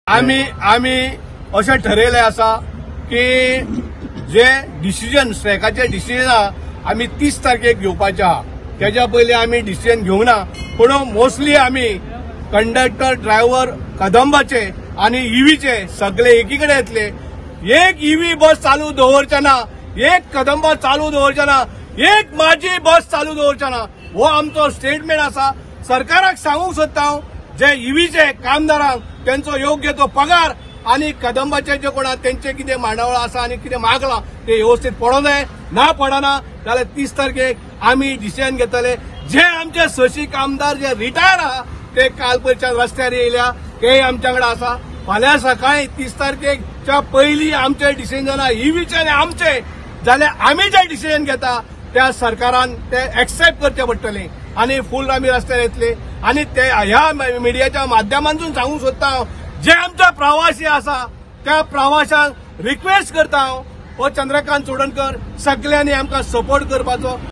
आम्ही अशें ठरयलें आसा की जे डिसिजन स्ट्रायकाचे डिसिजन आम्ही 30 तारखेक घेवपाचे आहा। त्याच्या पयलीं आम्ही डिसिजन घेवंक ना, पूण मोस्टली आम्ही कंडक्टर ड्रायव्हर कदंबाचे आणि ईव्हीचे सगळे एकी कडेन येतले। एक ईव्ही बस चालू दवरचे ना, एक कदंबा चालू दवरचे ना, एक माझी बस चालू दवरचे ना, हो आमचो स्टेटमेंट आसा। सरकाराक सांगूंक सोदता हांव, जे ईव्हीचे कामदारांक त्यांचो योग्य तो पगार आणि कदंबाचे जे कोण त्यांचे कितें मांडावळ आसा आणि कितें मागला ते व्यवस्थित पडो जाय। ना पडना जाल्यार 30 तारखेक आम्ही डिसिजन घेतले। जे आमचे सशी कामदार जे रिटायर आहा ते काल पयच्यान रस्त्यार येयल्या, ते आमच्या कडेन आसा। फाल्यां सकाळी 30 तारखेच्या पयलीं आमचे डिसिजन ईव्हीचे आनी आमचे जाल्यार आम्ही जे डिसिजन घेता त्या सरकारान ते एक्सेप्ट करचे पडटले आणि फुल आम्ही रस्त्यार येतले। आणि ते ह्या मिडियाच्या माध्यमांतून सांगूंक सोदता हांव, जे आमचे प्रवासी आसा त्या प्रवाशांक रिक्वेस्ट करता हांव, हो चंद्रकांत चोडणकर सगळ्यांनी आमकां सपोर्ट करपाचो।